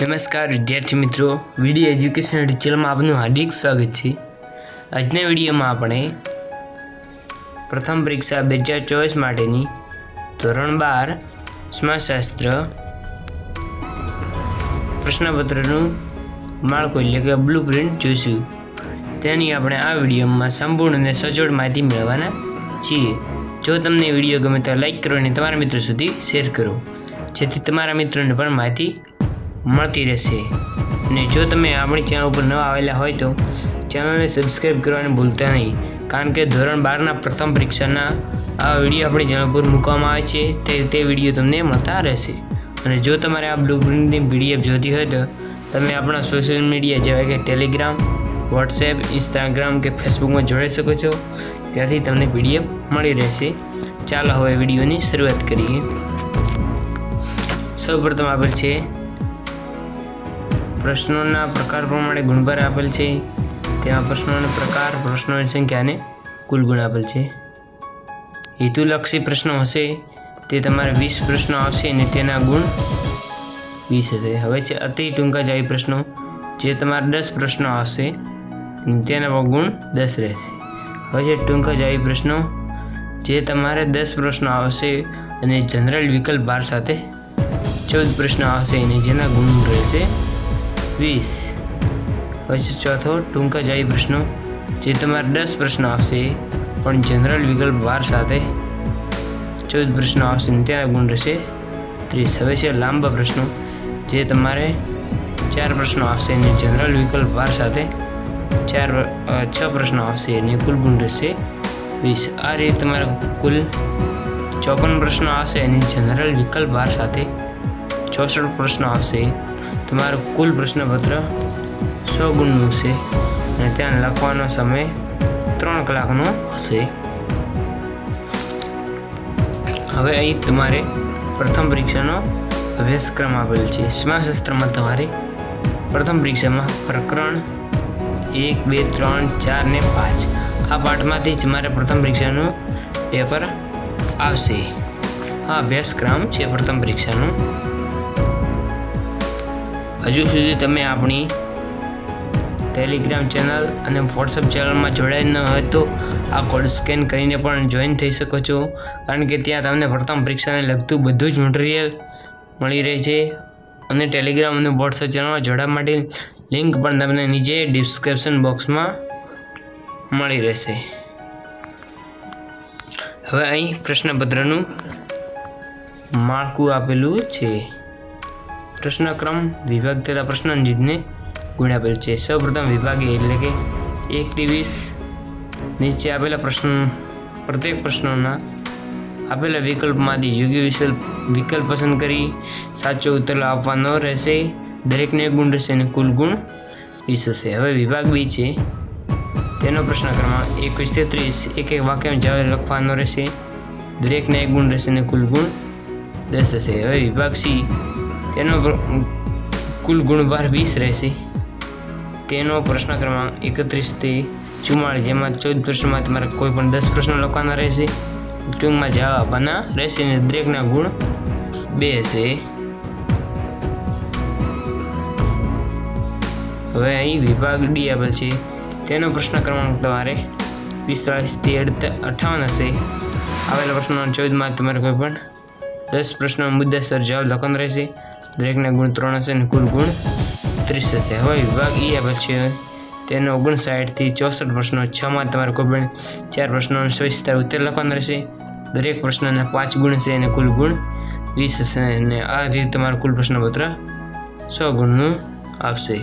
નમસ્કાર વિદ્યાર્થી મિત્રો, વિડીયો એજ્યુકેશન ડિટેલમાં આપનું હાર્દિક સ્વાગત છે। આજના વિડીયોમાં આપણે પ્રથમ પરીક્ષા 2024 માટેની ધોરણ 12 સમાજશાસ્ત્ર પ્રશ્નપત્રનું માળખું એટલે કે બ્લુ પ્રિન્ટ જોઈશું। તેની આપણે આ વિડીયોમાં સંપૂર્ણ અને સચોટ માહિતી મેળવવાના છીએ। જો તમને વિડીયો ગમે તો લાઈક કરો અને તમારા મિત્રો સુધી શેર કરો, જેથી તમારા મિત્રોને પણ માહિતી મળતી રહેશે। અને જો તમે આપણી ચેનલ ઉપર નવા આવેલા હોય તો ચેનલને સબસ્ક્રાઈબ કરવાનું ભૂલતા નહીં, કારણ કે ધોરણ 12ના પ્રથમ પરીક્ષાના આ વિડીયો આપણી ચેનલ પર મૂકવામાં આવે છે તે વિડીયો તમને મળતા રહેશે। અને જો તમારે આ બ્લુ પ્રિન્ટની પીડીએફ જોઈતી હોય તો તમે આપણા સોશિયલ મીડિયા જેવા કે ટેલિગ્રામ, વોટ્સએપ, ઇન્સ્ટાગ્રામ કે ફેસબુકમાં જોડાઈ શકો છો, ત્યાંથી તમને પીડીએફ મળી રહેશે। ચાલો હવે વિડીયોની શરૂઆત કરીએ। સૌપ્રથમ આપેલ છે પ્રશ્નોના પ્રકાર પ્રમાણે ગુણભાર આપેલ છે। તેમાં પ્રશ્નોનો પ્રકાર, પ્રશ્નોની સંખ્યા અને કુલ ગુણ આપેલ છે। હેતુલક્ષી પ્રશ્નો હશે તે તમારે 20 પ્રશ્નો આવશે અને તેના ગુણ 20 હશે। હવે છે અતિ ટૂંકા જાવી પ્રશ્નો, જે તમારે 10 પ્રશ્નો આવશે અને તેના ગુણ 10 રહેશે। હવે છે ટૂંકા જાવી પ્રશ્નો, જે તમારે 10 પ્રશ્નો આવશે અને જનરલ વિકલ્પ 12 સાથે 14 પ્રશ્નો આવશે અને જેના ગુણ રહેશે 20। પછી ચોથો ટૂંકા જાવી પ્રશ્નો, જે તમારે 10 પ્રશ્નો આવશે પણ જનરલ વિકલ્પ 12 સાથે 14 પ્રશ્નો આવશે અને તેના ગુણ રહેશે 30। હવે છે લાંબા પ્રશ્નો, જે તમારે 4 પ્રશ્નો આવશે અને જનરલ વિકલ્પ 12 સાથે 6 પ્રશ્નો આવશે અને કુલ ગુણ રહેશે 20। આ રીતે તમારે કુલ 54 પ્રશ્નો આવશે અને જનરલ વિકલ્પ 12 સાથે 64 પ્રશ્નો આવશે। તમારું કુલ પ્રશ્નપત્ર 100 ગુણનું છે અને ત્યાં લખવાનો સમય 3 કલાકનો હશે। હવે અહીં તમારે પ્રથમ પરીક્ષાનો અભ્યાસક્રમ આપેલ છે। સમાજશાસ્ત્રમાં તમારે પ્રથમ પરીક્ષામાં પ્રકરણ 1, 2, 3, 4 ને 5 આ પાઠમાંથી જ તમારે પ્રથમ પરીક્ષાનું પેપર આવશે। આ અભ્યાસક્રમ છે પ્રથમ પરીક્ષાનો। હજુ સુધી તમે આપણી ટેલિગ્રામ ચેનલ અને વોટ્સઅપ ચેનલમાં જોડાયેલ ન હોય તો આ કોડ સ્કેન કરીને પણ જોઈન થઈ શકો છો, કારણ કે ત્યાં તમને પ્રથમ પરીક્ષાને લગતું બધું જ મટીરિયલ મળી રહે છે। અને ટેલિગ્રામ અને વોટ્સઅપ ચેનલમાં જોડાવા માટે લિંક પણ તમને નીચે ડિસ્ક્રિપ્શન બોક્સમાં મળી રહેશે। હવે અહીં પ્રશ્નપત્રનું માળખું આપેલું છે। પ્રશ્નક્રમ, વિભાગ તથા પ્રશ્નને ગુણ આપેલ છે। સૌપ્રથમ વિભાગે એટલે કે 1 થી 20 નીચે આપેલા પ્રત્યેક પ્રશ્નોના આપેલા વિકલ્પમાંથી યોગ્ય વિકલ્પ પસંદ કરી સાચો ઉત્તર આપવાનો રહેશે। દરેકને ગુણ રહેશે અને કુલ ગુણ 20 હશે। હવે વિભાગ 2 છે, તેનો પ્રશ્ન ક્રમાંક 21 થી 30 એક વાક્યમાં જવાબ લખવાનો રહેશે। દરેકને 1 ગુણ રહેશે અને કુલ ગુણ 10 હશે। હવે વિભાગ C, તેનો કુલ ગુણભાર 20 રહેશે। તેનો પ્રશ્ન ક્રમાંક 31 થી 44, જેમાં 14 પ્રશ્નોમાં તમારે કોઈ પણ 10 પ્રશ્નો લખવાના રહેશે, ટૂંકમાં જવાબ આપવાના રહેશે અને દરેકના ગુણ 2 હશે। હવે અહીં વિભાગ D આપેલ છે, તેનો પ્રશ્ન ક્રમાંક તમારે 45 થી 58 હશે। આવેલા પ્રશ્નો 14માં તમારે કોઈ પણ 10 પ્રશ્નો મુદ્દાસર જવાબ લખવાનો રહેશે। દરેકના ગુણ 3 હશે અને કુલ ગુણ 30 હશે। હવે વિભાગ E આપેલ છે, તેનો 59 થી 64 પ્રશ્નો, 6માં તમારે કોઈ પણ 4 પ્રશ્નોનો સવિસ્તાર ઉત્તર લખવાનો રહેશે। દરેક પ્રશ્નના 5 ગુણ હશે અને કુલ ગુણ 20 હશે અને આ રીતે તમારું કુલ પ્રશ્નપત્ર 100 ગુણનું આવશે।